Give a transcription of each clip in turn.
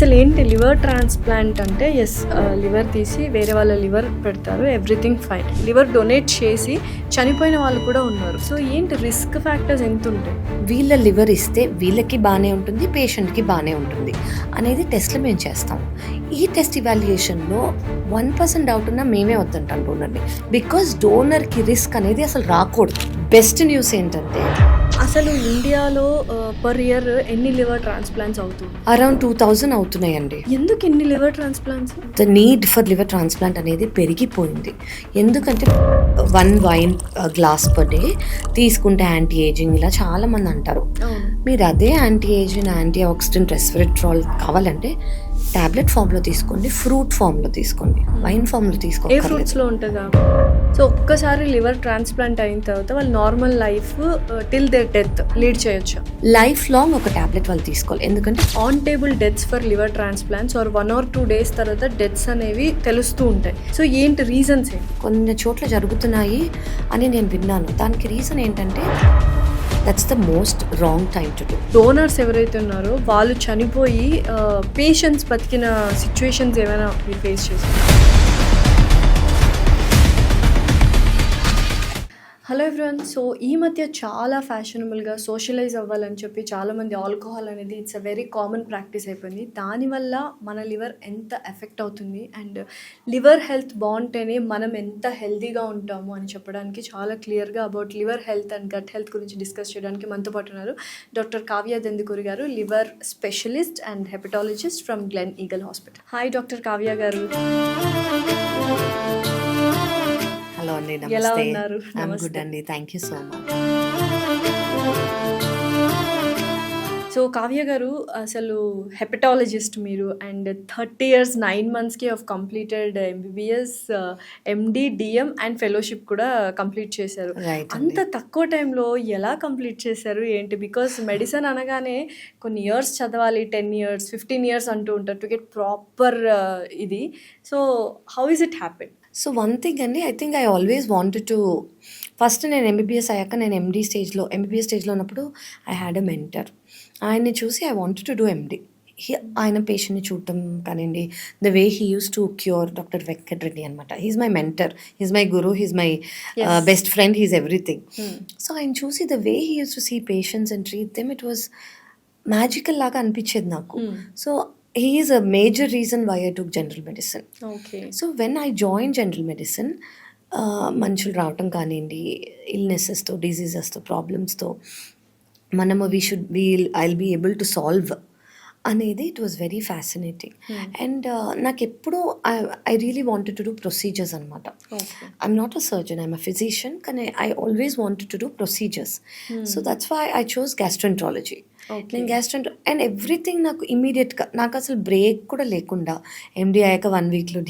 అసలు ఏంటి liver transplant అంటే? ఎస్, లివర్ తీసి వేరే వాళ్ళ లివర్ పెడతారు, ఎవ్రీథింగ్ ఫైన్. లివర్ డొనేట్ చేసి చనిపోయిన వాళ్ళు కూడా ఉన్నారు. సో ఏంటి రిస్క్ ఫ్యాక్టర్స్ ఎంత ఉంటాయి? వీళ్ళ లివర్ ఇస్తే వీళ్ళకి బాగానే ఉంటుంది, పేషెంట్కి బాగానే ఉంటుంది అనేది టెస్ట్లు మేము చేస్తాం. ఈ టెస్ట్ ఇవాల్యుయేషన్లో 1% డౌట్ ఉన్నా మేమే వద్దంటాం డోనర్ని. బికాజ్ డోనర్కి రిస్క్ అనేది అసలు రాకూడదు. బెస్ట్ న్యూస్ ఏంటంటే అసలు ఇండియాలో పర్ ఇయర్ ఎన్ని లివర్ ట్రాన్స్ప్లాంట్స్ అవుతుంది? అరౌండ్ 2000 అవుతున్నాయండి. ఎందుకు ఎన్ని liver transplants? The need for liver transplant అనేది పెరిగిపోయింది. ఎందుకంటే 1 వైన్ గ్లాస్ పర్ డే తీసుకుంటే యాంటీ ఏజింగ్ ఇలా చాలా మంది అంటారు. మీరు అదే anti ageing, anti oxidant, resveratrol కావాలంటే టాబ్లెట్ ఫామ్లో తీసుకోండి, ఫ్రూట్ ఫామ్లో తీసుకోండి, వైన్ ఫామ్లో తీసుకోండి. ఏ ఫ్రూట్స్లో ఉంటుందా? సో ఒక్కసారి లివర్ ట్రాన్స్ప్లాంట్ అయిన తర్వాత వాళ్ళు normal life till their death lead చేయొచ్చు. లైఫ్ లాంగ్ ఒక టాబ్లెట్ వాళ్ళు తీసుకోవాలి. ఎందుకంటే on table deaths for liver transplants are 1 or 2 days తర్వాత డెత్స్ అనేవి తెలుస్తూ ఉంటాయి. సో ఏంటి రీజన్స్ ఏంటి? కొన్ని చోట్ల జరుగుతున్నాయి అని నేను విన్నాను. దానికి రీజన్ ఏంటంటే that's the most wrong time to do. Donors ఎవరైతే ఉన్నారో వాళ్ళు చనిపోయి పేషెంట్స్ బతికిన సిచ్యువేషన్స్ ఏమైనా మీరు ఫేస్ చేస్తారు? Hello everyone. సో ఈ మధ్య చాలా ఫ్యాషనబుల్గా సోషలైజ్ అవ్వాలని చెప్పి చాలామంది ఆల్కహాల్ అనేది it's a very common practice అయిపోయింది. దానివల్ల మన లివర్ ఎంత ఎఫెక్ట్ అవుతుంది అండ్ లివర్ హెల్త్ బాగుంటేనే మనం ఎంత హెల్తీగా ఉంటాము అని చెప్పడానికి చాలా క్లియర్గా about liver health and gut health గురించి డిస్కస్ చేయడానికి మనతో పాటు ఉన్నారు డాక్టర్ కావ్య దెందుకూరి గారు, liver specialist and hepatologist from Glen Eagle hospital. Hi doctor Kavya గారు. హలో అండి, ఎలా నమస్తే. ఉన్నారు? ఐఎమ్ గుడ్ అండి, thank you so much. So Kavya గారు, అసలు హెపటాలజిస్ట్ మీరు అండ్ 30 years 9 monthsకి of completed MBBS, MD, DM and fellowship కూడా కంప్లీట్ చేశారు. అంత తక్కువ టైంలో ఎలా కంప్లీట్ చేశారు ఏంటి? బికాస్ మెడిసిన్ అనగానే కొన్ని ఇయర్స్ చదవాలి, 10 years 15 years అంటూ ఉంటారు టు గెట్ ప్రాపర్ ఇది. So how is it happen? So one thing అండి, I think I always wanted to first నేను ఎంబీబీఎస్ అయ్యాక నేను ఎంబీబీఎస్ స్టేజ్లో ఉన్నప్పుడు ఐ హ్యాడ్ ఎ మెంటర్. ఆయన్ని చూసి I wanted to do MD. ఆయన పేషెంట్ని చూడటం కానివ్వండి, the way he uses to cure, doctor Venkata Reddy అనమాట. He's my mentor, he's my guru, he's my best friend, he's everything. So ఆయన చూసి the way he uses to see patients and treat them, it was magical లాగా అనిపించేది నాకు. So he is a major reason why I took general medicine. Okay. So when I joined general medicine, మనుషులు రావటం కానివ్వండి, ఇల్నెసెస్తో, డిజీజెస్తో, ప్రాబ్లమ్స్తో మనము I'll be able to solve అనేది it was very fascinating. And నాకు ఎప్పుడూ I really wanted to do procedures అనమాట. I'm not a surgeon, I'm a physician, కానీ I always wanted to do procedures. So that's why I chose gastroenterology. నేను and everything నాకు ఇమీడియట్గా, నాకు అసలు break కూడా లేకుండా ఎండి అయ్యాక 1 weekలో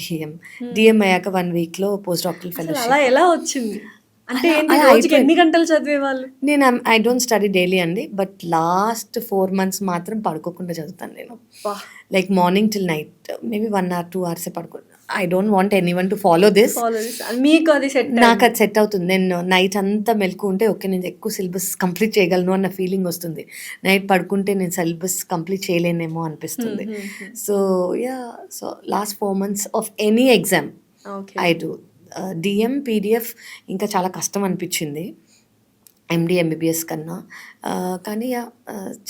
డిఎం అయ్యాక 1 weekలో పోస్ట్ డాక్టరల్ ఫెలోషిప్. అలా ఎలా వచ్చింది? అంటే రోజుకి ఎన్ని గంటలు చదివేవాళ్ళు? నేను ఐ డోంట్ స్టడీ డైలీ అండి, బట్ లాస్ట్ 4 months మాత్రం పడుకోకుండా చదువుతాను నేను. Like morning till night maybe 1 or 2 hours పడుకో. I don't want anyone to follow this. మీకు అది సెట్? నాకు అది సెట్ అవుతుంది. నేను నైట్ అంతా మెలకు ఉంటే ఓకే, నేను ఎక్కువ సిలబస్ కంప్లీట్ చేయగలను అన్న ఫీలింగ్ వస్తుంది. నైట్ పడుకుంటే నేను సిలబస్ కంప్లీట్ చేయలేనేమో అనిపిస్తుంది. So so last 4 months of any exam I do. DM, PDF ఇంకా చాలా కష్టం అనిపించింది ఎండి, ఎంబీబీఎస్ కన్నా. కానీ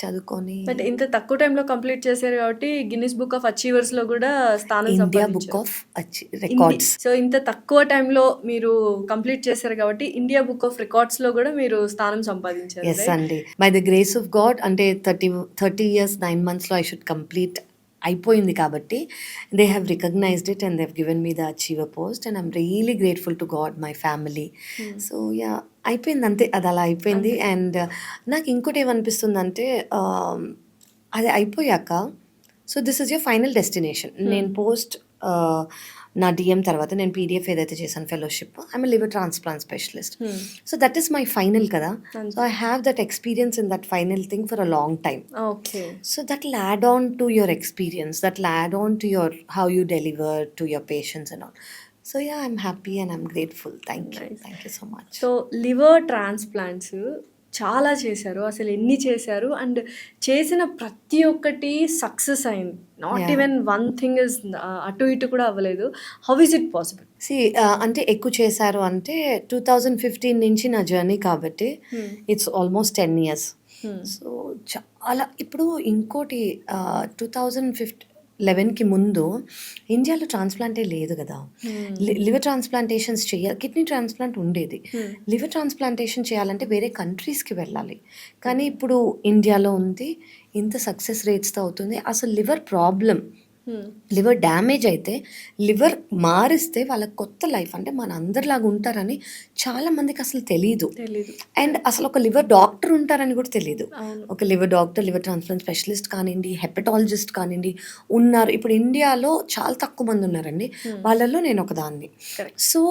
చదువుకొని బట్ ఇంత తక్కువ టైంలో కంప్లీట్ చేశారు కాబట్టి గిన్నిస్ బుక్ ఆఫ్ అచీవర్స్లో కూడా స్థానం, India book of records. So ఇంత తక్కువ టైంలో మీరు కంప్లీట్ చేశారు కాబట్టి ఇండియా బుక్ ఆఫ్ రికార్డ్స్లో కూడా మీరు స్థానం సంపాదించారు. ఎస్ అండి, by the grace of God. అంటే 30 years 9 monthsలో ఐ షుడ్ కంప్లీట్ అయిపోయింది కాబట్టి they have recognised it and they have given me the achiever post and I'm really grateful to God, my family. So అయిపోయింది అంతే, అది అలా అయిపోయింది. అండ్ నాకు ఇంకోటి ఏమనిపిస్తుందంటే అది అయిపోయాక, so this is your final destination. నేను పోస్ట్ నా డిఎం తర్వాత నేను పీడిఎఫ్ ఏదైతే చేశాను fellowship, I'm liver transplant specialist. So that is my final కదా. So I have that experience in that final thing for a long time. Okay. So that will add on to your experience, that will add on to your how you deliver to your patients and all. So I'm happy and I'm grateful. Thank you so much. So liver transplants చాలా చేశారు. అసలు ఎన్ని చేశారు and చేసిన ప్రతి ఒక్కటి success అయింది. Not yeah! Even one thing is అటు ఇటు కూడా అవ్వలేదు. How is it possible? అంటే ఎక్కువ చేశారు అంటే 2015 నుంచి నా జర్నీ కాబట్టి ఇట్స్ ఆల్మోస్ట్ 10 ఇయర్స్. సో చాలా ఇప్పుడు ఇంకోటి 2011కి ముందు ఇండియాలో ట్రాన్స్ప్లాంటే లేదు కదా. లివర్ ట్రాన్స్ప్లాంటేషన్స్ చేయాలి, కిడ్నీ ట్రాన్స్ప్లాంట్ ఉండేది. లివర్ ట్రాన్స్ప్లాంటేషన్ చేయాలంటే వేరే కంట్రీస్కి వెళ్ళాలి. కానీ ఇప్పుడు ఇండియాలో ఉంది, ఇంత సక్సెస్ రేట్స్తో అవుతుంది. అసలు లివర్ ప్రాబ్లం, లివర్ డ్యామేజ్ అయితే లివర్ మారిస్తే వాళ్ళకి కొత్త లైఫ్, అంటే మన అందరిలాగా ఉంటారని చాలా మందికి అసలు తెలీదు. తెలీదు. అండ్ అసలు ఒక లివర్ డాక్టర్ ఉంటారని కూడా తెలీదు. అవును. ఒక liver doctor, liver transplant specialist కానివ్వండి, హెపటాలజిస్ట్ కానివ్వండి ఉన్నారు. ఇప్పుడు ఇండియాలో చాలా తక్కువ మంది ఉన్నారండి, వాళ్ళల్లో నేను ఒక దాన్ని. Correct. సో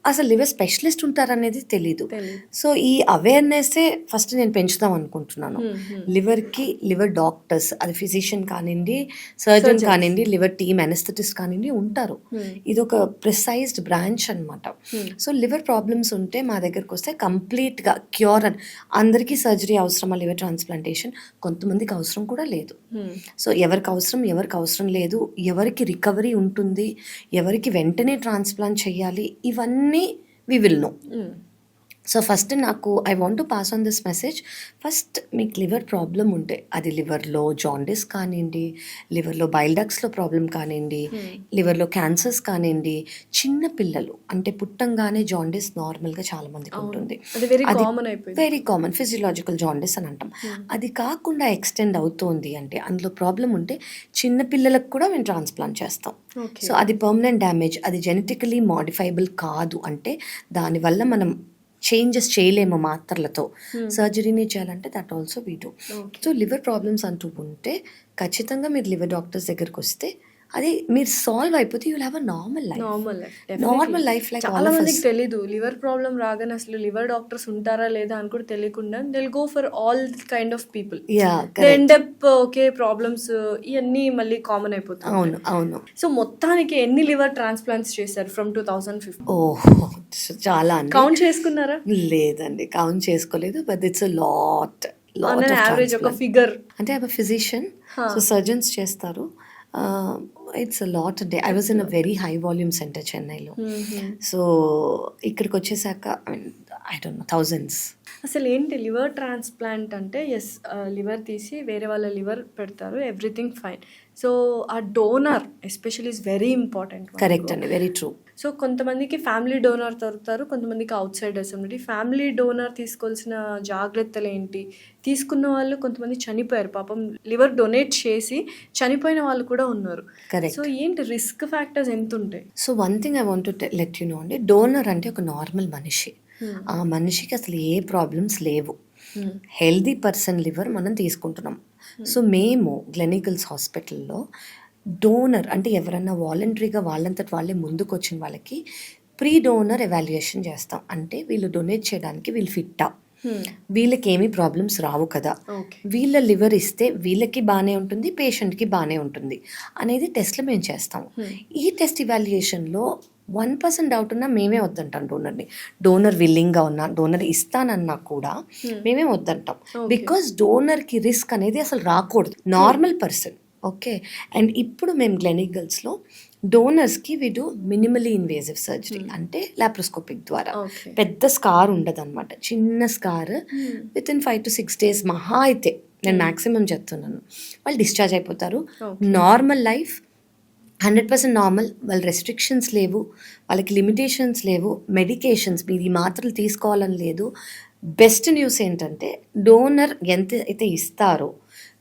అసలు లివర్ స్పెషలిస్ట్ ఉంటారనేది తెలీదు. తెలీదు. సో ఈ అవేర్నెస్సే ఫస్ట్ నేను పెంచుదాం అనుకుంటున్నాను. లివర్కి లివర్ డాక్టర్స్, అది ఫిజిషియన్ కానివ్వండి, సర్జన్ కానివ్వండి, లివర్ టీమ్ అనెస్థెటిస్ట్ కానివ్వండి ఉంటారు. ఇది ఒక ప్రిసైజ్డ్ బ్రాంచ్ అనమాట. సో లివర్ ప్రాబ్లమ్స్ ఉంటే మా దగ్గరకు వస్తే కంప్లీట్గా క్యూర్ అని. అందరికీ సర్జరీ అవసరమా లివర్ ట్రాన్స్ప్లాంటేషన్? కొంతమందికి అవసరం కూడా లేదు. సో ఎవరికి అవసరం లేదు, ఎవరికి రికవరీ ఉంటుంది, ఎవరికి వెంటనే ట్రాన్స్ప్లాంట్ చేయాలి, ఇవన్నీ we will know. So first నాకు I want to pass on this message. First మీకు లివర్ ప్రాబ్లం ఉంటే, అది లివర్లో జాండిస్ కానివ్వండి, లివర్లో బైల్ డక్ట్స్లో ప్రాబ్లం కానివ్వండి, లివర్లో క్యాన్సర్స్ కానివ్వండి, చిన్న పిల్లలు అంటే పుట్టంగానే జాండిస్ నార్మల్గా చాలా మందికి ఉంటుంది. అది వెరీ కామన్ అయిపోయింది. వెరీ కామన్ ఫిజియలాజికల్ జాండిస్ అని అంటాం. అది కాకుండా ఎక్స్టెండ్ అవుతోంది అంటే, అందులో ప్రాబ్లం ఉంటే చిన్న పిల్లలకు కూడా మేము ట్రాన్స్ప్లాంట్ చేస్తాం. సో అది పర్మనెంట్ డ్యామేజ్, అది జెనెటికలీ మాడిఫైబుల్ కాదు అంటే దానివల్ల మనం చేంజెస్ చేయలేము మాత్రలతో. సర్జరీని చేయాలంటే that also we do. So liver problems అంటూ ఉంటే ఖచ్చితంగా మీరు లివర్ డాక్టర్స్ దగ్గరికి వస్తే అది మీరు సాల్వ్ అయిపోతే you will have a normal life like చాలా మందికి తెలీదు. లివర్ ప్రాబ్లం రాగానే అసలు లివర్ డాక్టర్స్ ఉంటారా లేదా అని కూడా తెలియకుండా they will go for all kind of people. End up okay problems ఇవన్నీ మళ్ళీ కామన్ అయిపోతాయి. అవును. సో మొత్తానికి ఎన్ని లివర్ ట్రాన్స్ప్లాంట్స్ చేశారు ఫ్రమ్ 2015? ఓహో, చాలా కౌంట్ చేసుకున్నారా? లేదండి, కౌంట్ చేసుకోలేదు. But it's a lot average ఒక ఫిగర్ అంటే ఐ ఫిజిషియన్, సో సర్జన్స్ చేస్తారు. It's a lot day. I was in a very high volume centre చెన్నైలో. సో ఇక్కడికి వచ్చేసాక ఐ డోంట్ నో థౌజండ్స్. అసలు ఏంటి లివర్ ట్రాన్స్ప్లాంట్ అంటే? ఎస్, లివర్ తీసి వేరే వాళ్ళ లివర్ పెడతారు, ఎవ్రీథింగ్ ఫైన్. సో ఆ donor especially is very important. Correct అండి, వెరీ ట్రూ. సో కొంతమందికి ఫ్యామిలీ డోనర్ దొరుకుతారు, కొంతమందికి అవుట్ సైడర్స్ ఉన్నది. ఫ్యామిలీ డోనర్ తీసుకోవాల్సిన జాగ్రత్తలు ఏంటి? తీసుకున్న వాళ్ళు కొంతమంది చనిపోయారు పాపం, లివర్ డొనేట్ చేసి చనిపోయిన వాళ్ళు కూడా ఉన్నారు. సో ఏంటి రిస్క్ ఫ్యాక్టర్స్ ఎంత ఉంటాయి? So one thing I want to let you know అండి, డోనర్ అంటే ఒక నార్మల్ మనిషి. ఆ మనిషికి అసలు ఏ ప్రాబ్లమ్స్ లేవు, హెల్దీ పర్సన్ లివర్ మనం తీసుకుంటున్నాం. సో మేము గ్లెనికల్స్ హాస్పిటల్లో డోనర్ అంటే ఎవరన్నా వాలంటరీగా వాళ్ళంతటి వాళ్ళే ముందుకు వచ్చిన వాళ్ళకి ప్రీ డోనర్ ఎవాల్యుయేషన్ చేస్తాం. అంటే వీళ్ళు డొనేట్ చేయడానికి వీళ్ళు ఫిట్టా, వీళ్ళకి ఏమీ ప్రాబ్లమ్స్ రావు కదా, వీళ్ళ లివర్ ఇస్తే వీళ్ళకి బాగానే ఉంటుంది, పేషెంట్కి బాగానే ఉంటుంది అనేది టెస్ట్లు మేము చేస్తాం. ఈ టెస్ట్ ఇవాల్యుయేషన్లో 1% డౌట్ ఉన్నా మేమే వద్దంటాం డోనర్ని. డోనర్ విల్లింగ్గా ఉన్నా, డోనర్ ఇస్తానన్నా కూడా మేమే వద్దంటాం. బికాస్ డోనర్కి రిస్క్ అనేది అసలు రాకూడదు, నార్మల్ పర్సన్. ఓకే. అండ్ ఇప్పుడు మేము గ్లెనికల్స్లో డోనర్స్కి we do minimally invasive surgery, అంటే లాప్రోస్కోపిక్ ద్వారా. పెద్ద స్కార్ ఉండదు అనమాట, చిన్న scar. Within 5 to 6 days మహా అయితే, నేను మ్యాక్సిమం చెప్తున్నాను, వాళ్ళు డిశ్చార్జ్ అయిపోతారు. Normal life 100% normal. వాళ్ళ రెస్ట్రిక్షన్స్ లేవు, వాళ్ళకి లిమిటేషన్స్ లేవు, మెడికేషన్స్ మీరు ఈ మాత్రలు తీసుకోవాలని లేదు. బెస్ట్ న్యూస్ ఏంటంటే డోనర్ ఎంత అయితే ఇస్తారో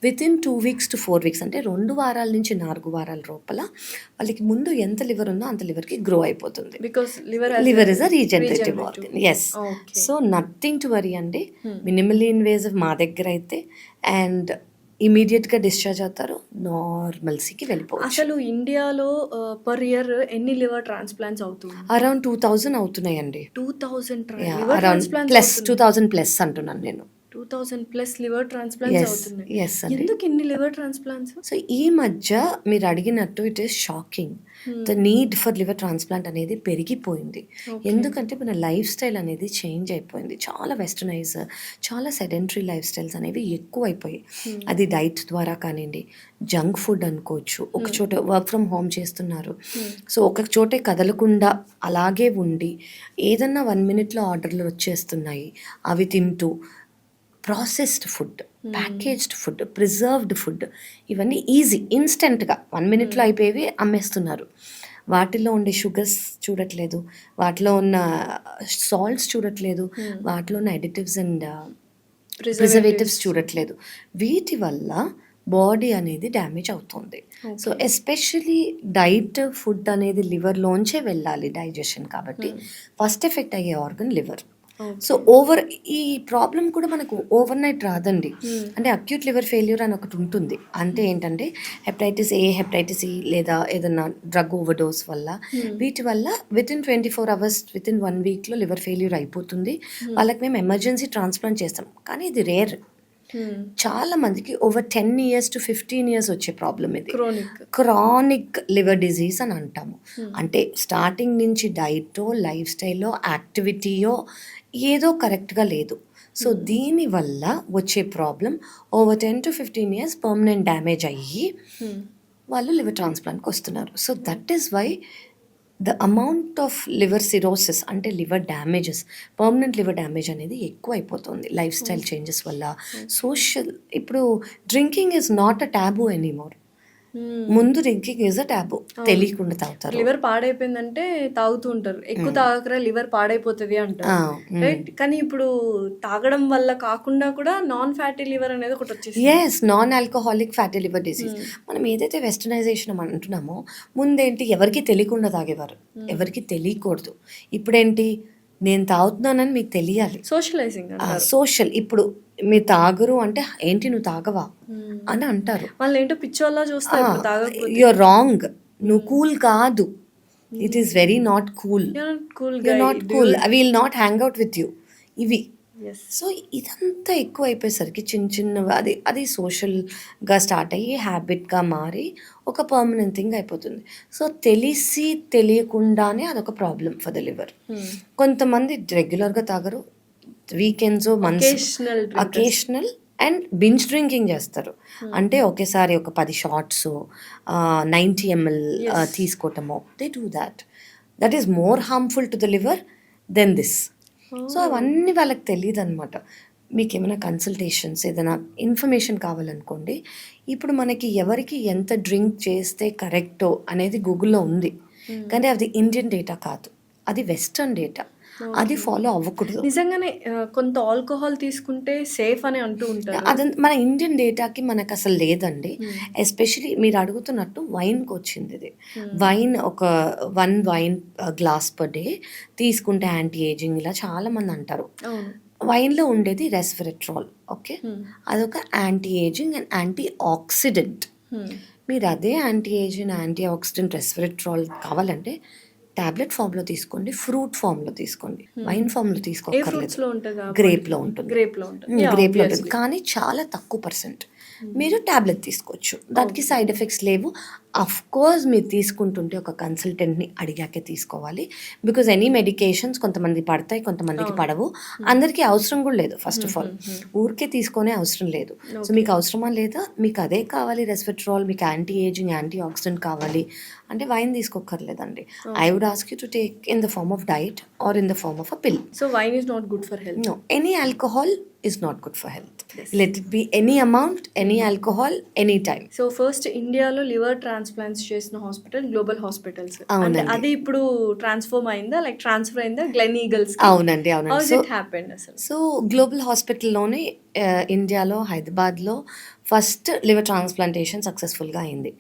with in 2 weeks to 4 weeks, అంటే 2 వారాల నుంచి 4 వారాల లోపల వాళ్ళకి ముందు ఎంత లివర్ ఉందో అంత లివర్కి గ్రో అయిపోతుంది. Because liver is a regenerative organ. Yes. So nothing to worry అండి. మినిమల్లీ ఇన్వేజివ్ మా దగ్గర అయితే, అండ్ ఇమీడియట్గా డిశ్చార్జ్ అవుతారు, నార్మల్సీకి వెళ్ళిపోవచ్చు. అసలు ఇండియాలో పర్ ఇయర్ ఎన్ని లివర్ ట్రాన్స్ప్లాంట్స్ అవుతుంది? అరౌండ్ 2000 అవుతున్నాయండి. 2000 అరౌండ్ +2000 అంటున్నాను నేను. 2000+ లివర్ ట్రాన్స్‌ప్లాంట్స్ యెస్. అవుతున్నాయి. యెస్ అండి. ఎందుకు ఇన్ని లివర్ ట్రాన్స్‌ప్లాంట్స్? సో ఈ మధ్య మీరు అడిగినట్టు ఇట్ ఈస్ షాకింగ్. ద హ్మ్. నీడ్ ఫర్ లివర్ ట్రాన్స్‌ప్లాంట్ అనేది పెరిగిపోయింది. ఓకే. ఎందుకంటే మన లైఫ్ స్టైల్ అనేది చేంజ్ అయిపోయింది. చాలా వెస్టర్నైజ్, చాలా సెడెంటరీ లైఫ్ స్టైల్స్ అనేవి ఎక్కువైపోయాయి. హ్మ్. అది డైట్ ద్వారా కానివ్వండి, జంక్ ఫుడ్ అనుకోవచ్చు. ఒక చోట వర్క్ ఫ్రమ్ హోమ్ చేస్తున్నారు. హ్మ్. సో ఒక చోటే కదలకుండా అలాగే ఉండి ఏదన్నా 1 మినిట్‌లో ఆర్డర్‌లు వచ్చేస్తున్నాయి. అవి తింటూ processed food, packaged food, preserved food ఇవన్నీ ఈజీ ఇన్స్టెంట్‌గా 1 మినిట్‌లో అయిపోయేవి అమ్మేస్తున్నారు. వాటిలో ఉండే షుగర్స్ చూడట్లేదు. వాటిలో ఉన్న సాల్ట్స్ చూడట్లేదు. వాటిలో ఉన్న అడిటివ్స్ అండ్ ప్రిజర్వేటివ్స్ చూడట్లేదు. వీటి వల్ల బాడీ అనేది డ్యామేజ్ అవుతుంది. సో ఎస్పెషలీ డైట్ ఫుడ్ అనేది లివర్లోంచే వెళ్ళాలి డైజెషన్ కాబట్టి ఫస్ట్ ఎఫెక్ట్ అయ్యే ఆర్గన్ లివర్. సో ఈ ప్రాబ్లం కూడా మనకు ఓవర్ నైట్ రాదండి. అంటే అక్యూట్ లివర్ ఫెయిల్యూర్ అని ఒకటి ఉంటుంది. అంటే ఏంటంటే హెపటైటిస్ ఏ, హెపటైటిస్ ఈ లేదా ఏదన్నా డ్రగ్ ఓవర్డోస్ వల్ల వీటి వల్ల వితిన్ 24 అవర్స్ వితిన్ 1 వీక్లో లివర్ ఫెయిల్యూర్ అయిపోతుంది. వాళ్ళకి మేము ఎమర్జెన్సీ ట్రాన్స్ప్లాంట్ చేస్తాం. కానీ ఇది రేర్. చాలా మందికి ఓవర్ 10 years to 15 years వచ్చే ప్రాబ్లం ఇది. క్రానిక్ లివర్ డిజీజ్ అని అంటాము. అంటే స్టార్టింగ్ నుంచి డైటో, లైఫ్ స్టైల్లో, యాక్టివిటీయో ఏదో కరెక్ట్గా లేదు. సో దీనివల్ల వచ్చే problem over 10 to 15 years permanent damage అయ్యి వాళ్ళు లివర్ ట్రాన్స్ప్లాంట్కి వస్తున్నారు. So that is why the amount of liver cirrhosis అంటే liver damages, permanent liver damage అనేది ఎక్కువ అయిపోతుంది లైఫ్ స్టైల్ చేంజెస్ వల్ల. సోషల్ ఇప్పుడు drinking is not a taboo anymore. ముందు డ్రింకింగ్ ఈజ్ అ టాబూ. తెలియకుండా తాగుతారు. లివర్ పాడైపోయిందంటే తాగుతూ ఉంటారు. ఎక్కువ తాగకరా లివర్ పాడైపోతుంది అంటారు. రైట్. కానీ ఇప్పుడు తాగడం వల్ల కాకుండా కూడా నాన్ ఫ్యాటీ లివర్ అనేది ఒకటి వచ్చేసి yes, non alcoholic fatty liver disease. మనం ఏదైతే వెస్టర్నైజేషన్ అంటున్నామో ముందేంటి ఎవరికి తెలియకుండా తాగేవారు, ఎవరికి తెలియకూడదు. ఇప్పుడేంటి నేను తాగుతున్నానని మీకు తెలియాలి. Socialising social. ఇప్పుడు మీరు తాగరు అంటే ఏంటి నువ్వు తాగవా అని అంటారు. వాళ్ళు ఏంటో పిచ్చోళ్ళ చూస్తారు తాగకపోతే. యూర్ రాంగ్, నువ్వు కూల్ కాదు. It is very not cool. You're not cool, I will not hang out with you. ఇవి సో ఇదంతా ఎక్కువ అయిపోయేసరికి చిన్న అది సోషల్గా స్టార్ట్ అయ్యి హ్యాబిట్గా మారి ఒక పర్మనెంట్ థింగ్ అయిపోతుంది. సో తెలిసి తెలియకుండానే అదొక ప్రాబ్లం ఫర్ ద లివర్. కొంతమంది రెగ్యులర్గా తాగరు, weekends, months, occasional and binge drinking చేస్తారు. అంటే ఒకేసారి ఒక 10 shots 90 ml తీసుకోవటము. They do that is more harmful to the liver than this. So అవన్నీ వాళ్ళకి తెలియదు అనమాట. మీకు ఏమైనా కన్సల్టేషన్స్, ఏదైనా ఇన్ఫర్మేషన్ కావాలనుకోండి, ఇప్పుడు మనకి ఎవరికి ఎంత డ్రింక్ చేస్తే కరెక్టో అనేది గూగుల్లో ఉంది. కానీ అది ఇండియన్ డేటా కాదు, అది వెస్టర్న్ డేటా. అది ఫాలో అవ్వకూడదు. నిజంగానే కొంత ఆల్కహాల్ తీసుకుంటే సేఫ్ అని అంటూ ఉంటారు. అది మన ఇండియన్ డేటాకి మనకు అసలు లేదండి. ఎస్పెషలీ మీరు అడుగుతున్నట్టు వైన్కి వచ్చింది ఇది. వైన్ ఒక 1 wine glass per day తీసుకుంటే యాంటీ ఏజింగ్ ఇలా చాలా మంది అంటారు. వైన్లో ఉండేది రెస్వెరట్రాల్. ఓకే, అదొక anti ageing and anti oxidant. మీరు అదే యాంటీ ఏజింగ్, యాంటీ ఆక్సిడెంట్ రెస్వెరట్రాల్ కావాలంటే టాబ్లెట్ ఫామ్లో తీసుకోండి, ఫ్రూట్ ఫామ్లో తీసుకోండి. వైన్ ఫామ్లో తీసుకోకర్లేదు. గ్రేప్లో ఉంటుంది కానీ చాలా తక్కువ పర్సెంట్. మీరు టాబ్లెట్ తీసుకోవచ్చు, దానికి సైడ్ ఎఫెక్ట్స్ లేవు. అఫ్ కోర్స్ మీరు తీసుకుంటుంటే ఒక కన్సల్టెంట్ని అడిగాకే తీసుకోవాలి. బికాజ్ ఎనీ మెడికేషన్స్ కొంతమంది పడతాయి, కొంతమందికి పడవు. అందరికీ అవసరం కూడా లేదు. ఫస్ట్ ఆఫ్ ఆల్ ఊరికే తీసుకునే అవసరం లేదు. సో మీకు అవసరమా లేదా, మీకు అదే కావాలి రెస్వెట్రాల్, మీకు యాంటీ ఏజింగ్, యాంటీ ఆక్సిడెంట్ కావాలి అంటే వైన్ తీసుకోకర్లేదండి. I would ask you to take in the form of diet or in the form of a pill. So wine is not good for health. No, any alcohol is not good for health. Let it be any amount, any alcohol, any time. So first ఇండియాలో liver transplants చేసిన hospital global hospitals. అంటే అది ఇప్పుడు transform అయిందా, like transfer అయిందా Glenn eagles? అవునండి. అసలు so global హాస్పిటల్లోనే ఇండియాలో హైదరాబాద్లో ఫస్ట్ లివర్ ట్రాన్స్ప్లాంటేషన్ సక్సెస్ఫుల్గా అయింది.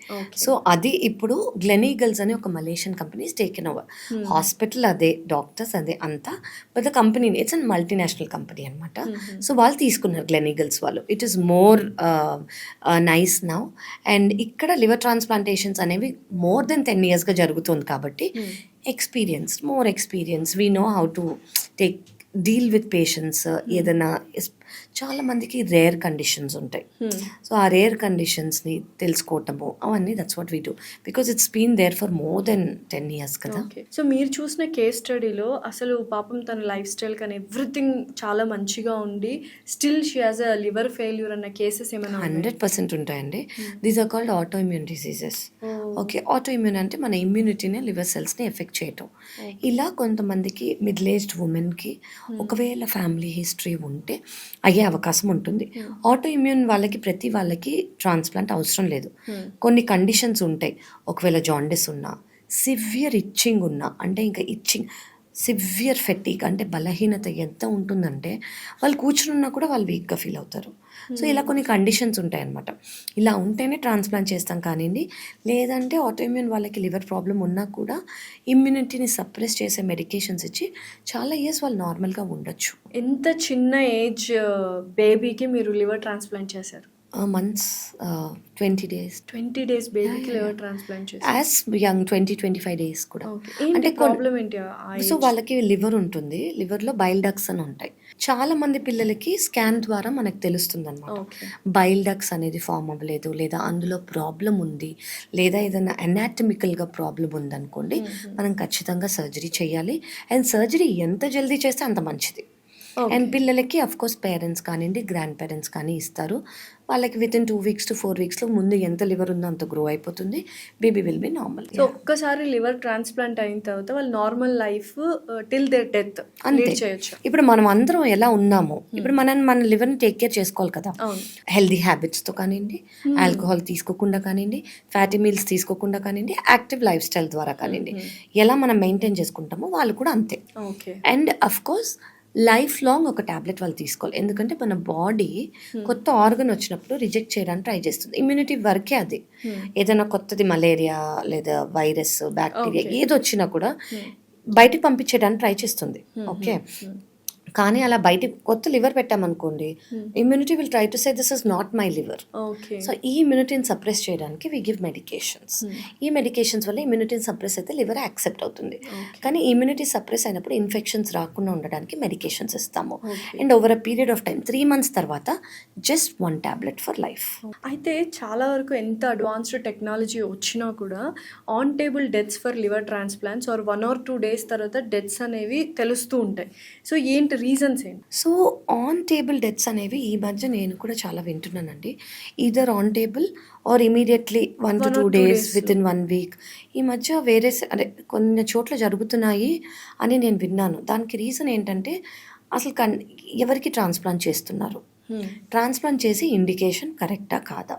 సో అది ఇప్పుడు గ్లెన్ ఈగల్స్ అనే ఒక Malaysian company taken over. Hospital అదే, డాక్టర్స్ అదే అంతా, but the company it's an multinational company అనమాట. సో వాళ్ళు తీసుకున్నారు గ్లెన్ ఈగల్స్ వాళ్ళు. It is more nice now. And ఇక్కడ లివర్ ట్రాన్స్ప్లాంటేషన్స్ అనేవి మోర్ దెన్ 10 yearsగా జరుగుతుంది కాబట్టి more experience, we know how to deal with patients. ఏదైనా చాలా మందికి రేర్ కండిషన్స్ ఉంటాయి. సో ఆ రేర్ కండిషన్స్ని తెలుసుకోవటము అవన్నీ that's what we do because it's been there for more than 10 years కదా. ఓకే. సో మీరు చూసిన కేస్ స్టడీలో అసలు పాపం తన లైఫ్ స్టైల్ కానీ ఎవ్రీథింగ్ చాలా మంచిగా ఉండి still she has a liver failure అన్న కేసెస్ ఏమైనా ఉన్నాయా? 100% ఉంటాయండి. These are called autoimmune diseases. Okay, autoimmune అంటే మన ఇమ్యూనిటీని లివర్ సెల్స్ని ఎఫెక్ట్ చేయటం. ఇలా కొంతమందికి మిడిల్ ఏజ్డ్ ఉమెన్కి ఒకవేళ ఫ్యామిలీ హిస్టరీ ఉంటే అయ్యే అవకాశం ఉంటుంది. ఆటో ఇమ్యూన్ వాళ్ళకి ప్రతి వాళ్ళకి ట్రాన్స్ప్లాంట్ అవసరం లేదు. కొన్ని కండిషన్స్ ఉంటాయి. ఒకవేళ జాండిస్ ఉన్నా, సివియర్ ఇచ్చింగ్ ఉన్నా, అంటే ఇంకా ఇచ్చింగ్ సివియర్ ఫెటీక్ అంటే బలహీనత ఎంత ఉంటుందంటే వాళ్ళు కూర్చున్నా కూడా వాళ్ళు వీక్గా ఫీల్ అవుతారు. సో ఇలా కొన్ని కండిషన్స్ ఉంటాయన్నమాట. ఇలా ఉంటేనే ట్రాన్స్ప్లాంట్ చేస్తాం కానివ్వండి, లేదంటే ఆటోఇమ్యూన్ వాళ్ళకి లివర్ ప్రాబ్లం ఉన్నా కూడా ఇమ్యూనిటీని సప్రెస్ చేసే మెడికేషన్స్ ఇచ్చి చాలా ఇయర్స్ వాళ్ళు నార్మల్గా ఉండొచ్చు. ఎంత చిన్న ఏజ్ బేబీకి మీరు లివర్ ట్రాన్స్ప్లాంట్ చేశారు? Months 20 days. 20 days బేబీకి లివర్ ట్రాన్స్ప్లాంట్ చేశారు. యాజ్ యంగ్ 20-25 days కూడా. అంటే ప్రాబ్లం ఏంటి? సో వాళ్ళకి లివర్ ఉంటుంది, లివర్లో బైల్ డక్ట్స్ అని ఉంటాయి. చాలా మంది పిల్లలకి స్కాన్ ద్వారా మనకు తెలుస్తుంది అనమాట. బైల్ డక్ట్స్ అనేది ఫామ్ అవ్వలేదు, లేదా అందులో ప్రాబ్లం ఉంది, లేదా ఏదైనా అనాటమికల్గా ప్రాబ్లం ఉందనుకోండి, మనం ఖచ్చితంగా సర్జరీ చేయాలి. అండ్ సర్జరీ ఎంత జల్దీ చేస్తే అంత మంచిది. అండ్ పిల్లలకి అఫ్కోర్స్ పేరెంట్స్ కానివ్వండి, గ్రాండ్ పేరెంట్స్ కానీ ఇస్తారు. వాళ్ళకి వితిన్ 2 weeks to 4 weeksలో ముందు ఎంత లివర్ ఉందో అంత గ్రో అయిపోతుంది. Baby will be normal. So ఒక్కసారి లివర్ ట్రాన్స్ప్లాంట్ అయిన తర్వాత వాళ్ళు normal life till their death lead చేయొచ్చు. ఇప్పుడు మనం అందరం ఎలా ఉన్నామో, ఇప్పుడు మన లివర్ని టేక్ కేర్ చేసుకోవాలి కదా. హెల్దీ హ్యాబిట్స్తో కానివ్వండి, ఆల్కహాల్ తీసుకోకుండా కానివ్వండి, ఫ్యాటీ మీల్స్ తీసుకోకుండా కానివ్వండి, యాక్టివ్ లైఫ్ స్టైల్ ద్వారా కానివ్వండి, ఎలా మనం మెయింటైన్ చేసుకుంటామో వాళ్ళు కూడా అంతే. అండ్ అఫ్కోర్స్ లైఫ్ లాంగ్ ఒక టాబ్లెట్ వాళ్ళు తీసుకోవాలి. ఎందుకంటే మన బాడీ కొత్త ఆర్గన్ వచ్చినప్పుడు రిజెక్ట్ చేయడానికి ట్రై చేస్తుంది. ఇమ్యూనిటీ వరకే అది. ఏదైనా కొత్తది మలేరియా లేదా వైరస్, బ్యాక్టీరియా ఏది వచ్చినా కూడా బయటికి పంపించేయడానికి ట్రై చేస్తుంది. ఓకే, కానీ అలా బయటికి కొత్త లివర్ పెట్టామనుకోండి, immunity will try to say this is not my liver. So ఈ ఇమ్యూనిటీని సప్రెస్ చేయడానికి వి గివ్ మెడికేషన్స్. ఈ మెడికేషన్స్ వల్ల ఇమ్యూనిటీని సప్రెస్ అయితే లివర్ యాక్సెప్ట్ అవుతుంది. కానీ ఇమ్యూనిటీ సప్రెస్ అయినప్పుడు ఇన్ఫెక్షన్స్ రాకుండా ఉండడానికి మెడికేషన్స్ ఇస్తాము. And over a period of time 3 months తర్వాత జస్ట్ 1 tablet ఫర్ లైఫ్. అయితే చాలా వరకు ఎంత అడ్వాన్స్డ్ టెక్నాలజీ వచ్చినా కూడా on table deaths for liver transplants are 1 or 2 days తర్వాత డెత్స్ అనేవి తెలుస్తూ ఉంటాయి. సో ఏంటి రీజన్స్ ఏంటి? సో ఆన్ టేబుల్ డెత్స్ అనేవి ఈ మధ్య నేను కూడా చాలా వింటున్నానండి. Either on table or immediately 1 to 2 days విత్ ఇన్ 1 week. ఈ మధ్య వేరే కొన్ని చోట్ల జరుగుతున్నాయి అని నేను విన్నాను. దానికి రీజన్ ఏంటంటే అసలు ఎవరికి ట్రాన్స్ప్లాంట్ చేస్తున్నారు, ట్రాన్స్ప్లాంట్ చేసి ఇండికేషన్ కరెక్టా కాదా.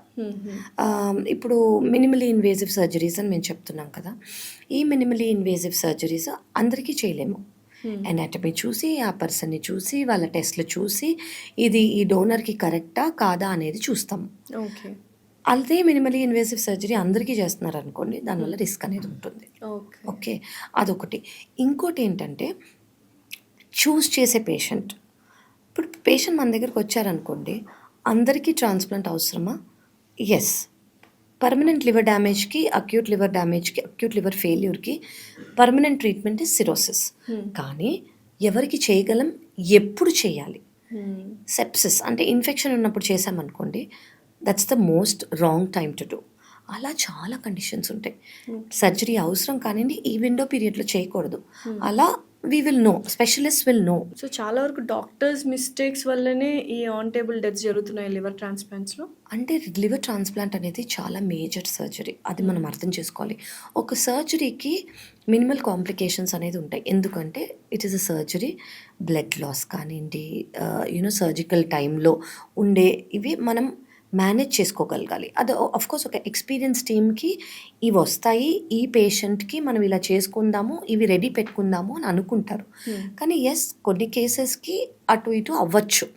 ఇప్పుడు మినిమలీ ఇన్వేజివ్ సర్జరీస్ అని మేము చెప్తున్నాం కదా. ఈ మినిమలీ ఇన్వేజివ్ సర్జరీస్ అందరికీ చేయలేము. అనాటమీ చూసి, ఆ పర్సన్ని చూసి, వాళ్ళ టెస్ట్లు చూసి, ఇది ఈ డోనర్కి కరెక్టా కాదా అనేది చూస్తాము. అదే మినిమలీ ఇన్వేసివ్ సర్జరీ అందరికీ చేస్తున్నారు అనుకోండి, దానివల్ల రిస్క్ అనేది ఉంటుంది. ఓకే, అదొకటి. ఇంకోటి ఏంటంటే చూస్ చేసే పేషెంట్. ఇప్పుడు పేషెంట్ మన దగ్గరకు వచ్చారనుకోండి, అందరికీ ట్రాన్స్ప్లాంట్ అవసరమా? ఎస్. పర్మనెంట్ లివర్ డ్యామేజ్కి, అక్యూట్ లివర్ డ్యామేజ్కి, అక్యూట్ లివర్ ఫెయిల్యూర్కి పర్మనెంట్ ట్రీట్మెంట్ ఇస్ సిరోసిస్. కానీ ఎవరికి చేయగలం, ఎప్పుడు చేయాలి? సెప్సిస్ అంటే ఇన్ఫెక్షన్ ఉన్నప్పుడు చేసామనుకోండి, that's the most wrong time to do. అలా చాలా కండిషన్స్ ఉంటాయి. సర్జరీ అవసరం కానివ్వండి, ఈ విండో పీరియడ్లో చేయకూడదు. అలా we will know, specialist will know. So చాలా వరకు డాక్టర్స్ మిస్టేక్స్ వల్లనే ఈ ఆన్ టేబుల్ డెత్స్ జరుగుతున్నాయి లివర్ ట్రాన్స్ప్లాంట్స్లో. అంటే లివర్ ట్రాన్స్ప్లాంట్ అనేది చాలా మేజర్ సర్జరీ, అది మనం అర్థం చేసుకోవాలి. ఒక సర్జరీకి మినిమల్ కాంప్లికేషన్స్ అనేది ఉంటాయి. ఎందుకంటే it is a surgery. Blood loss కానివ్వండి, సర్జికల్ టైంలో ఉండే ఇవి మనం మేనేజ్ చేసుకోగలగాలి. అది అఫ్కోర్స్ ఒక ఎక్స్పీరియన్స్ టీమ్కి ఇవి వస్తాయి, ఈ పేషెంట్కి మనం ఇలా చేసుకుందాము, ఇవి రెడీ పెట్టుకుందాము అని అనుకుంటారు. కానీ ఎస్, కొన్ని కేసెస్కి అటు ఇటు అవ్వచ్చు.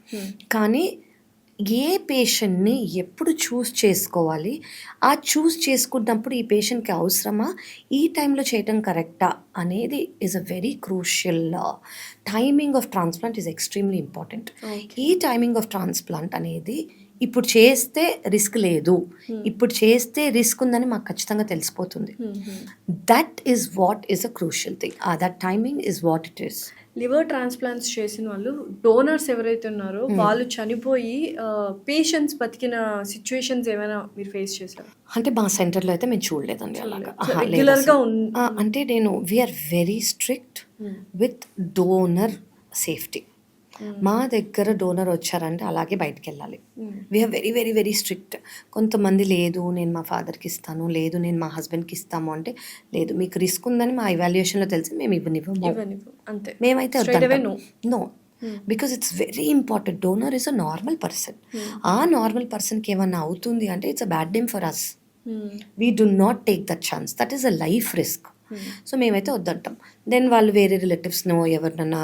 కానీ ఏ పేషెంట్ని ఎప్పుడు చూస్ చేసుకోవాలి, ఆ చూస్ చేసుకున్నప్పుడు ఈ పేషెంట్కి అవసరమా, ఈ టైంలో చేయటం కరెక్టా అనేది is a very crucial. Timing of transplant is extremely important. ఈ టైమింగ్ ఆఫ్ ట్రాన్స్ప్లాంట్ అనేది ఇప్పుడు చేస్తే రిస్క్ లేదు, ఇప్పుడు చేస్తే రిస్క్ ఉందని మాకు ఖచ్చితంగా తెలిసిపోతుంది. That is what is a crucial thing. That timing is what it is. Liver transplants చేసిన వాళ్ళు డోనర్స్ ఎవరైతే ఉన్నారో వాళ్ళు చనిపోయి పేషెంట్స్ బతికిన సిట్యుయేషన్స్ ఏమైనా మీరు ఫేస్ చేసారా? అంటే మా సెంటర్‌లో అయితే మేము చూడలేదండి అలాగా. సో, లేదు రెగ్యులర్‌గా అసలు. అంటే we're very strict with donor safety. మా దగ్గర డోనర్ వచ్చారంటే అలాగే బయటికెళ్ళాలి. We're very very very strict. కొంతమంది లేదు నేను మా ఫాదర్‌కి ఇస్తాను, లేదు నేను మా హస్బెండ్‌కి ఇస్తాము అంటే, లేదు మీకు రిస్క్ ఉందని మా ఎవాల్యుయేషన్‌లో తెలిసి మేము ఇవ్వనివ్వము. అంతే. మేమైతే Straight away వద్దంటాం. No. Because it's very important. Donor is a normal person. ఆ నార్మల్ పర్సన్‌కి ఏమన్నా అవుతుంది అంటే it's a bad name for us. We do not take that chance. That is a life risk. So మేమైతే వద్దంటాం. Then వాళ్ళు వేరే రిలేటివ్స్‌నో ఎవరినన్నా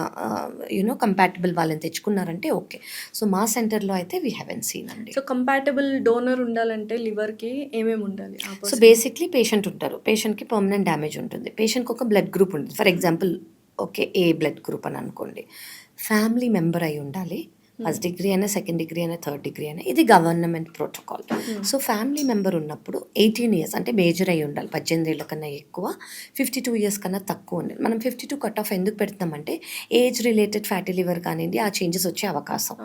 కంపాటబుల్ వాళ్ళని తెచ్చుకున్నారంటే ఓకే. సో మా సెంటర్‌లో అయితే వీ హావెంట్ సీన్ అండి. సో, కంపాటబుల్ డోనర్ ఉండాలంటే లివర్‌కి ఏమేమి ఉండాలి? సో బేసిక్లీ పేషెంట్ ఉంటారు. పేషెంట్‌కి పర్మనెంట్ డ్యామేజ్ ఉంటుంది. పేషెంట్‌కి ఒక బ్లడ్ గ్రూప్ ఉంటుంది. For example okay A blood group అని అనుకోండి. ఫ్యామిలీ మెంబర్ అయి ఉండాలి. ఫస్ట్ డిగ్రీ అయినా, సెకండ్ డిగ్రీ అయినా, థర్డ్ డిగ్రీ అయినా. ఇది government protocol. So family member ఉన్నప్పుడు 18 ఇయర్స్ అంటే మేజర్ అయి ఉండాలి. 18 ఏళ్ల కన్నా ఎక్కువ, 52 ఇయర్స్ కన్నా తక్కువ ఉండాలి. మనం 52 కట్ ఆఫ్ ఎందుకు పెడుతున్నామంటే ఏజ్ రిలేటెడ్ ఫ్యాటీ లివర్ కానివ్వండి ఆ చేంజెస్ వచ్చే అవకాశం.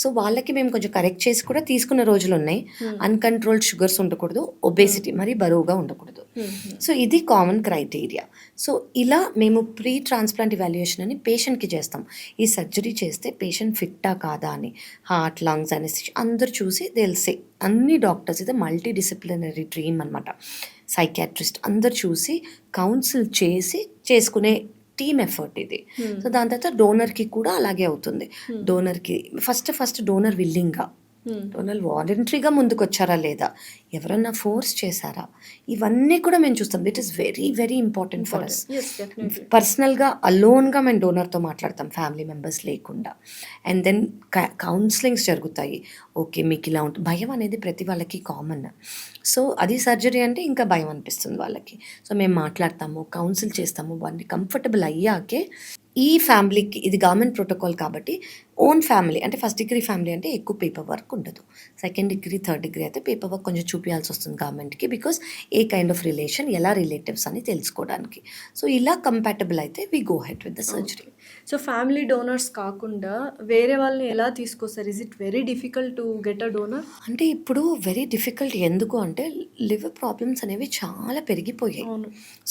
సో వాళ్ళకి మేము కొంచెం కరెక్ట్ చేసి కూడా తీసుకున్న రోజులు ఉన్నాయి. అన్కంట్రోల్డ్ షుగర్స్ ఉండకూడదు, ఒబేసిటీ మరి బరువుగా ఉండకూడదు. సో ఇది కామన్ క్రైటీరియా. సో ఇలా మేము ప్రీ ట్రాన్స్ప్లాంట్ ఇవాల్యుయేషన్ అని పేషెంట్కి చేస్తాం. ఈ సర్జరీ చేస్తే పేషెంట్ ఫిట్టా కాదా అని హార్ట్, లంగ్స్ అనేసి అందరు చూసి తెలిసే అన్ని డాక్టర్స్ ఇది మల్టీ డిసిప్లినరీ టీమ్ అనమాట. సైకాట్రిస్ట్ అందరు చూసి కౌన్సిల్ చేసి చేసుకునే టీమ్ ఎఫర్ట్ ఇది. సో దాని తర్వాత డోనర్కి కూడా అలాగే అవుతుంది. డోనర్కి ఫస్ట్ డోనర్ విల్లింగ్గా, డోనర్ వాలంటరీగా ముందుకు వచ్చారా లేదా, ఎవరన్నా ఫోర్స్ చేశారా, ఇవన్నీ కూడా మేము చూస్తాం. It is very very important for us. పర్సనల్గా అలోన్గా మేము డోనర్తో మాట్లాడతాం, ఫ్యామిలీ మెంబర్స్ లేకుండా. అండ్ దెన్ కౌన్సిలింగ్స్ జరుగుతాయి. ఓకే మీకు ఇలా ఉంటుంది. భయం అనేది ప్రతి వాళ్ళకి కామన్. సో అది సర్జరీ అంటే ఇంకా భయం అనిపిస్తుంది వాళ్ళకి. సో మేము మాట్లాడతాము, కౌన్సిల్ చేస్తాము, వాళ్ళని కంఫర్టబుల్ అయ్యాకే ఈ ఫ్యామిలీకి ఇది గవర్నమెంట్ ప్రోటోకాల్ కాబట్టి ఓన్ ఫ్యామిలీ అంటే ఫస్ట్ డిగ్రీ ఫ్యామిలీ అంటే ఎక్కువ పేపర్ వర్క్ ఉండదు. సెకండ్ డిగ్రీ, థర్డ్ డిగ్రీ అయితే పేపర్ వర్క్ కొంచెం చూపించాల్సి వస్తుంది గవర్నమెంట్కి. Because A kind of relation, ఎలా రిలేటివ్స్ అని తెలుసుకోవడానికి. సో ఇలా కంపాటబుల్ అయితే we go head with the surgery. So family donors కాకుండా వేరే వాళ్ళని ఎలా తీసుకొస్తారు? Is it very difficult to get a donor? అంటే ఇప్పుడు వెరీ డిఫికల్ట్. ఎందుకు అంటే లివర్ ప్రాబ్లమ్స్ అనేవి చాలా పెరిగిపోయాయి.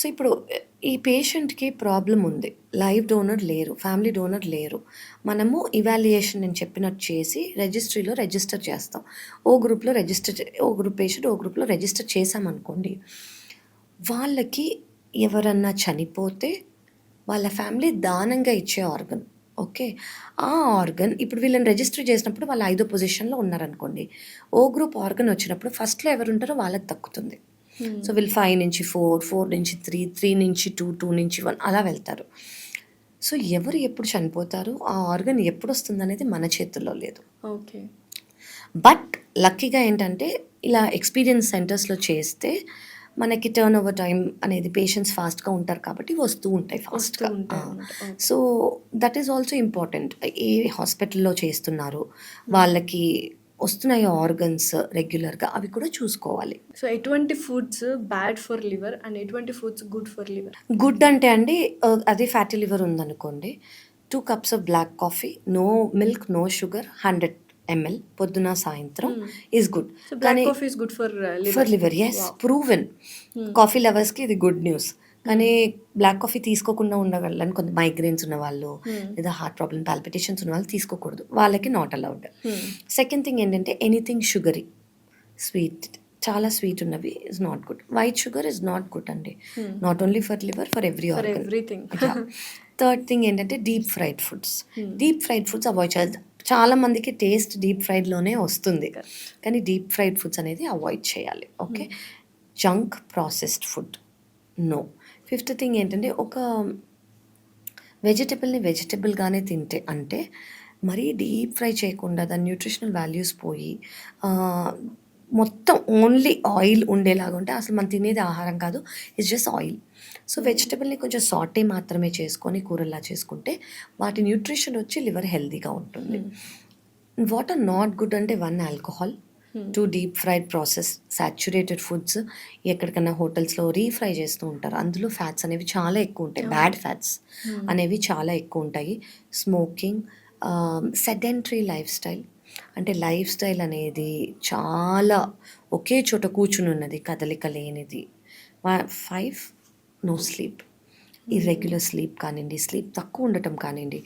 సో ఇప్పుడు ఈ పేషెంట్కి ప్రాబ్లం ఉంది, లైవ్ డోనర్ లేరు, ఫ్యామిలీ డోనర్ లేరు. మనము ఇవాల్యుయేషన్ నేను చెప్పినట్టు చేసి రిజిస్ట్రీలో రిజిస్టర్ చేస్తాం. ఓ గ్రూప్లో ఓ గ్రూప్ పేషెంట్ ఓ గ్రూప్లో రిజిస్టర్ చేసామనుకోండి, వాళ్ళకి ఎవరన్నా చనిపోతే వాళ్ళ ఫ్యామిలీ దానంగా ఇచ్చే ఆర్గన్. ఓకే ఆ ఆర్గన్ ఇప్పుడు వీళ్ళని రిజిస్టర్ చేసినప్పుడు వాళ్ళు 5వ పొజిషన్లో ఉన్నారనుకోండి, ఓ గ్రూప్ ఆర్గన్ వచ్చినప్పుడు ఫస్ట్లో ఎవరు ఉంటారో వాళ్ళకి దక్కుతుంది. సో వీళ్ళు 5 నుంచి 4, 4 నుంచి 3, 3 నుంచి 2, 2 నుంచి 1 అలా వెళ్తారు. సో ఎవరు ఎప్పుడు చనిపోతారు, ఆ ఆర్గన్ ఎప్పుడు వస్తుంది అనేది మన చేతుల్లో లేదు. ఓకే. బట్ లక్కీగా ఏంటంటే ఇలా ఎక్స్పీరియన్స్ సెంటర్స్లో చేస్తే మనకి టర్న్ ఓవర్ టైం అనేది పేషెంట్స్ ఫాస్ట్గా ఉంటారు కాబట్టి వస్తూ ఉంటాయి ఫాస్ట్గా. So that is also important. ఏ హాస్పిటల్లో చేస్తున్నారు, వాళ్ళకి వస్తున్నాయి ఆర్గన్స్ రెగ్యులర్గా, అవి కూడా చూసుకోవాలి. సో ఎటువంటి foods bad for liver and ఎటువంటి foods good for liver? Good అంటే అండి అదే ఫ్యాటీ లివర్ ఉందనుకోండి, 2 cups of black coffee, no milk, no sugar, 100 ml పొద్దున సాయంత్రం is good. Black coffee is good for liver. Yes, proven. Coffee లవర్స్కి ఇది good news. కానీ బ్లాక్ కాఫీ తీసుకోకుండా ఉండగలని కొంత మైగ్రేన్స్ ఉన్న వాళ్ళు లేదా హార్ట్ ప్రాబ్లమ్, పాల్పిటేషన్స్ ఉన్న వాళ్ళు తీసుకోకూడదు, వాళ్ళకి నాట్ అలౌడ్. సెకండ్ థింగ్ ఏంటంటే ఎనీథింగ్ షుగరీ, స్వీట్, చాలా స్వీట్ ఉన్నవి is not good. White sugar is not good అండి, not only for liver, for everything. Third thing ఏంటంటే deep fried foods. Deep fried foods avoid చేయాలి. చాలా మందికి టేస్ట్ deep ఫ్రైడ్లోనే వస్తుంది, కానీ డీప్ ఫ్రైడ్ ఫుడ్స్ అనేది అవాయిడ్ చేయాలి. Okay, junk processed food no. Fifth thing ఏంటంటే ఒక వెజిటబుల్గానే తింటే, అంటే మరీ డీప్ ఫ్రై చేయకుండా దాని న్యూట్రిషనల్ వాల్యూస్ పోయి మొత్తం ఓన్లీ ఆయిల్ ఉండేలాగా ఉంటే అసలు మనం తినేది ఆహారం కాదు, ఇట్స్ జస్ట్ ఆయిల్. సో వెజిటబుల్ని కొంచెం సాటే మాత్రమే చేసుకొని కూరలా చేసుకుంటే వాటి న్యూట్రిషన్ వచ్చి లివర్ హెల్తీగా ఉంటుంది. వాట్ ఆర్ నాట్ గుడ్ అంటే 1 alcohol, too deep fried process saturated foods, ఎక్కడికన్నా హోటల్స్లో రీఫ్రై చేస్తూ ఉంటారు, అందులో ఫ్యాట్స్ అనేవి చాలా ఎక్కువ ఉంటాయి, బ్యాడ్ ఫ్యాట్స్ అనేవి చాలా ఎక్కువ ఉంటాయి. స్మోకింగ్, సెడెంటరీ లైఫ్ స్టైల్, అంటే లైఫ్ స్టైల్ అనేది చాలా ఒకే చోట కూర్చుని ఉన్నది, కదలిక లేనిది. 5, నో స్లీప్, ఇర్రెగ్యులర్ స్లీప్ కానివ్వండి, స్లీప్ తక్కువ ఉండటం కానివ్వండి,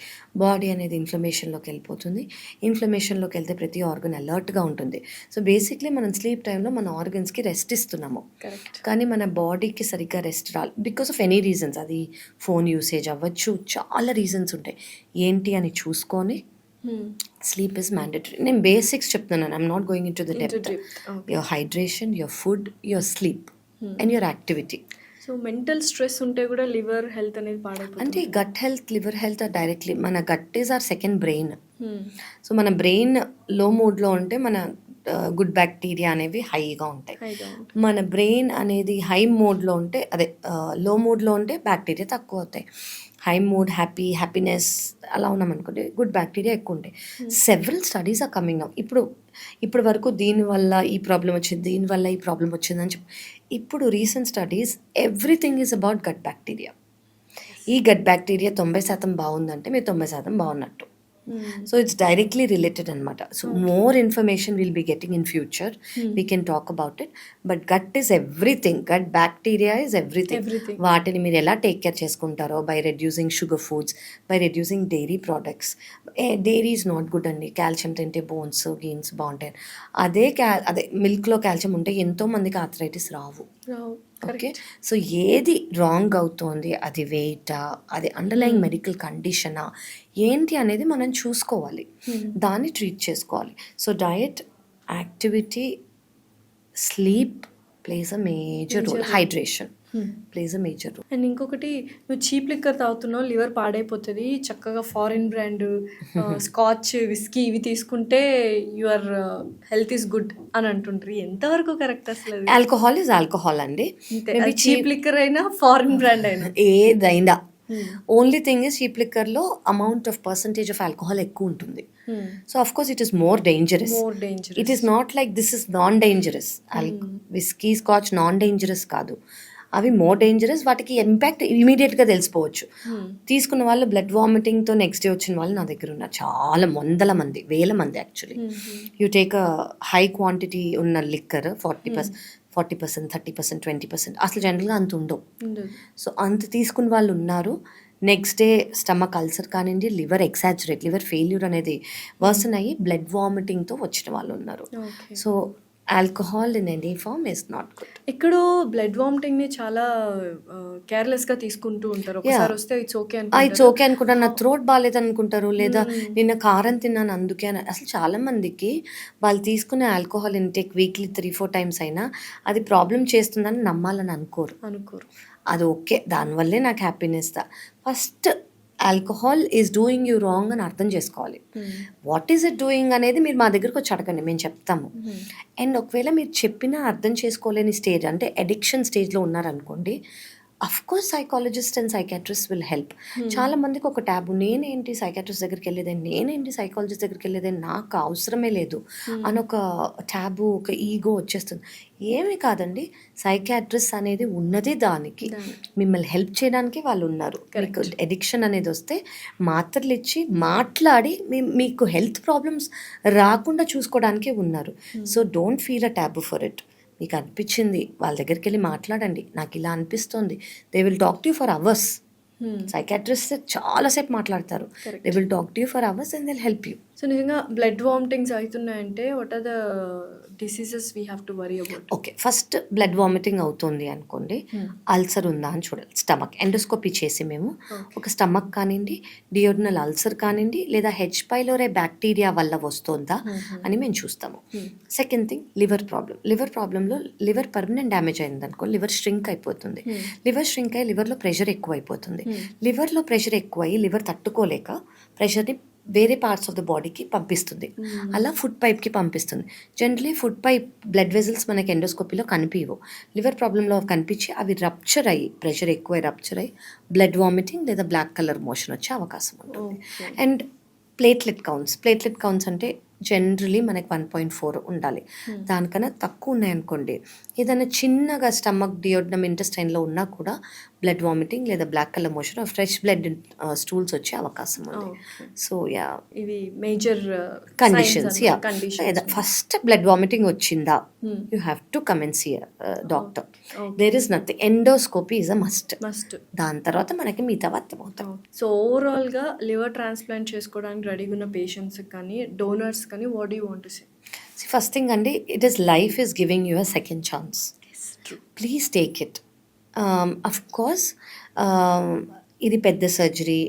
బాడీ అనేది ఇన్ఫ్లమేషన్లోకి వెళ్ళిపోతుంది. ఇన్ఫ్లమేషన్లోకి వెళ్తే ప్రతి ఆర్గన్ అలర్ట్గా ఉంటుంది. సో బేసిక్లీ మనం స్లీప్ టైంలో మన ఆర్గన్స్కి రెస్ట్ ఇస్తున్నాము, కరెక్ట్. కానీ మన బాడీకి సరిగ్గా రెస్ట్ రాలి, బికాస్ ఆఫ్ ఎనీ రీజన్స్, అది ఫోన్ యూసేజ్ అవ్వచ్చు, చాలా రీజన్స్ ఉంటాయి. ఏంటి అని చూసుకొని స్లీప్ ఇస్ మ్యాండేటరీ. నేను బేసిక్స్ చెప్తున్నాను, I'm not going in to the depth. Your hydration, your food, your sleep and your activity. So mental stress ఉంటే కూడా లివర్ హెల్త్ అనేది పాడైపోతుంది. అంటే gut health, liver health are directly, మన gut is our second brain. So మన brain లో మూడ్లో ఉంటే మన గుడ్ బ్యాక్టీరియా అనేవి హైగా ఉంటాయి. మన బ్రెయిన్ అనేది హై మోడ్లో ఉంటే, అదే లో మూడ్లో ఉంటే బ్యాక్టీరియా తక్కువ అవుతాయి. హై మూడ్, హ్యాపీనెస్ అలా ఉన్నామనుకోండి, గుడ్ బ్యాక్టీరియా ఎక్కువ ఉంటాయి. Several studies are coming up. ఇప్పుడు వరకు దీనివల్ల ఈ ప్రాబ్లం వచ్చింది, దీనివల్ల ఈ ప్రాబ్లం వచ్చిందని చెప్పి, ఇప్పుడు recent studies everything is about gut bacteria. ఈ గట్ బ్యాక్టీరియా 90% బాగుందంటే మీరు 90% బాగున్నట్టు. సో ఇట్స్ డైరెక్ట్లీ రిలేటెడ్ అనమాట. So more information will be getting in future, we can talk about it. But gut is everything, gut bacteria is everything. వాటిని మీరు ఎలా take care చేసుకుంటారో, by reducing sugar foods, by reducing dairy products. Dairy is not good అండి, calcium తింటే bones gains బాగుంటాయి. అదే మిల్క్లో calcium ఉంటే ఎంతోమందికి ఆర్థరైటిస్ రావు. ఓకే, సో ఏది రాంగ్ అవుతోంది, అది వెయిటా, అది అండర్లైయింగ్ మెడికల్ కండిషనా ఏంటి అనేది మనం చూసుకోవాలి, దాన్ని ట్రీట్ చేసుకోవాలి. So diet, activity, sleep plays a major role, hydration plays a major role. And ఇంకొకటి, నువ్వు చీప్ లిక్కర్ తాగుతున్నావు, లివర్ పాడైపోతుంది, చక్కగా ఫారిన్ బ్రాండ్ స్కాచ్, విస్కీ ఇవి తీసుకుంటే యువర్ హెల్త్ ఈస్ గుడ్ అని అంటుంటారు. ఎంతవరకు కరెక్ట్ అసలు? ఆల్కహాల్ ఇస్ ఆల్కహాల్ అండి, చీప్ లిక్కర్ అయినా ఫారిన్ బ్రాండ్ అయినా ఏదైనా. ఓన్లీ థింగ్ ఇస్ చీప్ లిక్కర్లో amount of percentage of alcohol ఎక్కువ ఉంటుంది. So of course it is more dangerous. It is not like this is non dangerous. Whisky, scotch non dangerous కాదు, అవి more dangerous. వాటికి impact ఇమీడియట్గా తెలిసిపోవచ్చు. తీసుకున్న వాళ్ళు blood వామిటింగ్తో next day వచ్చిన వాళ్ళు నా దగ్గర ఉన్నారు, చాలా వందల మంది, వేల మంది actually. You take a high quantity ఉన్న లిక్కర్, 40%, 30%, 20%, అసలు జనరల్గా అంత ఉండవు. సో అంత తీసుకున్న వాళ్ళు ఉన్నారు. నెక్స్ట్ డే స్టమక్ అల్సర్ కానివ్వండి, లివర్ ఎగ్జాజరేట్, లివర్ ఫెయిల్యూర్ అనేది వర్సన్ అయ్యి బ్లడ్ వామిటింగ్తో వచ్చిన వాళ్ళు ఉన్నారు. So alcohol in any form is not good. ఎక్కడో బ్లడ్ వామిటింగ్ని చాలా కేర్లెస్గా తీసుకుంటూ ఉంటారు. ఒకసారి వస్తే ఇట్స్ ఓకే అనుకుంటారు, నా థ్రోట్ బాగాలేదు అనుకుంటారు, లేదా నిన్న కారం తిన్నాను అందుకే అని. అసలు చాలా మందికి వాళ్ళు తీసుకునే ఆల్కహాల్ ఇంటేక్ వీక్లీ 3-4 times అయినా అది ప్రాబ్లం చేస్తుందని నమ్మాలని అనుకోరు. అది ఓకే, దానివల్లే నాకు happiness. First alcohol is doing you wrong అని అర్థం చేసుకోవాలి. వాట్ ఈజ్ ఇట్ డూయింగ్ అనేది మీరు మా దగ్గరకు వచ్చి అడగండి, మేము చెప్తాము. అండ్ ఒకవేళ మీరు చెప్పినా అర్థం చేసుకోలేని స్టేజ్, అంటే అడిక్షన్ స్టేజ్లో ఉన్నారనుకోండి, of course psychologist and psychiatrist will help. చాలా మందికి ఒక ట్యాబు, నేనేంటి సైకాట్రిస్ట్ దగ్గరికి వెళ్ళేదని, నేనేంటి సైకాలజిస్ట్ దగ్గరికి వెళ్ళేదని, నాకు అవసరమే లేదు అని ఒక ట్యాబు, ఒక ఈగో వచ్చేస్తుంది. ఏమీ కాదండి, సైకాట్రిస్ట్ అనేది ఉన్నది దానికి, మిమ్మల్ని హెల్ప్ చేయడానికి వాళ్ళు ఉన్నారు. మీకు అడిక్షన్ అనేది వస్తే మాత్రలు ఇచ్చి మాట్లాడి మీకు హెల్త్ ప్రాబ్లమ్స్ రాకుండా చూసుకోవడానికే ఉన్నారు. So don't feel a taboo for it. మీకు అనిపించింది వాళ్ళ దగ్గరికి వెళ్ళి మాట్లాడండి, నాకు ఇలా అనిపిస్తుంది. They will talk to you for hours. Psychiatrist చాలాసేపు మాట్లాడతారు. They will talk to you for hours and they will help you. So నిజంగా బ్లడ్ వామిటింగ్స్ అవుతున్నాయంటే what are the diseases we have to worry about? Okay, first blood vomiting అవుతుంది అనుకోండి, ulcer ఉందా అని చూడాలి. Stomach endoscopy చేసి మేము ఒక స్టమక్ కానివ్వండి, డియోడినల్ అల్సర్ కానివ్వండి, లేదా హెచ్ పైలోరే బ్యాక్టీరియా వల్ల వస్తుందా అని మేము చూస్తాము. సెకండ్ థింగ్, లివర్ ప్రాబ్లంలో లివర్ పర్మనెంట్ డ్యామేజ్ అయింది అనుకో, లివర్ ష్రింక్ అయిపోతుంది. లివర్ ష్రింక్ అయ్యి లివర్లో ప్రెషర్ ఎక్కువ అయిపోతుంది. లివర్లో ప్రెషర్ ఎక్కువయ్యి లివర్ తట్టుకోలేక ప్రెషర్ని వేరే పార్ట్స్ ఆఫ్ ద బాడీకి పంపిస్తుంది, అలా ఫుడ్ పైప్కి పంపిస్తుంది. Generally food pipe blood vessels మనకి ఎండోస్కోపీలో కనిపించవు, లివర్ ప్రాబ్లంలో కనిపించి అవి రప్చర్ అయ్యి, ప్రెషర్ ఎక్కువ రప్చర్ అయ్యి బ్లడ్ వామిటింగ్ లేదా బ్లాక్ కలర్ మోషన్ వచ్చే అవకాశం ఉంటుంది. అండ్ ప్లేట్లెట్ కౌంట్స్ అంటే జనరలీ మనకి 1.4 ఉండాలి. దానికన్నా తక్కువ ఉన్నాయనుకోండి, ఏదైనా చిన్నగా స్టమక్ డియోడనం ఇంటెస్టైన్లో ఉన్నా కూడా బ్లడ్ వామిటింగ్ లేదా black colour motion fresh blood stools వచ్చే అవకాశం ఉంది. ఓకే. సో యా, ఇవి major conditions. Yeah, conditions. First blood vomiting వచ్చిందా, you have to come and see doctor. There is nothing, endoscopy is a must. దాని తర్వాత మనకి మిగతా అర్థమవుతాం. సో ఓవరాల్గా లివర్ ట్రాన్స్ప్లాంట్ చేసుకోవడానికి రెడీగా ఉన్న పేషెంట్స్ కానీ డోనర్స్ కానీ what do you want to say? First thing అండి, it is life is giving you a second chance. Please take it. Of course ఇది పెద్ద సర్జరీ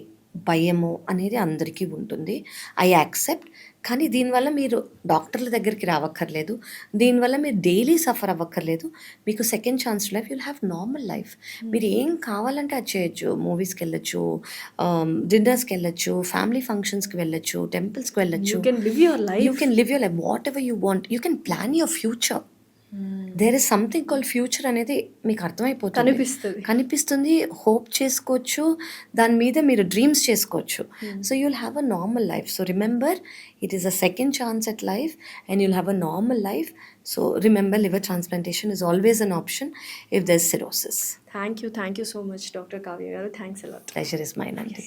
భయము అనేది అందరికీ ఉంటుంది, ఐ యాక్సెప్ట్. కానీ దీనివల్ల మీరు డాక్టర్ల దగ్గరికి రావక్కర్లేదు, దీనివల్ల మీరు డైలీ సఫర్ అవ్వక్కర్లేదు. మీకు second chance life, you'll have normal life. మీరు ఏం కావాలంటే అది చేయొచ్చు. మూవీస్కి వెళ్ళొచ్చు, డిన్నర్స్కి వెళ్ళొచ్చు, ఫ్యామిలీ ఫంక్షన్స్కి వెళ్ళొచ్చు, టెంపుల్స్కి వెళ్ళొచ్చు. You can live your life. You can live your life whatever you want. You can plan your future. There is something called future అనేది మీకు అర్థమైపోతుంది, కనిపిస్తుంది, హోప్ చేసుకోవచ్చు, దాని మీద మీరు డ్రీమ్స్ చేసుకోవచ్చు. So you'll have a normal life. So remember, it is a second chance at life and you'll have a normal life. So remember, liver transplantation is always an option if there's cirrhosis. Thank you so much, Dr. Kavya garu. Thanks a lot. Pleasure is mine, Aunty.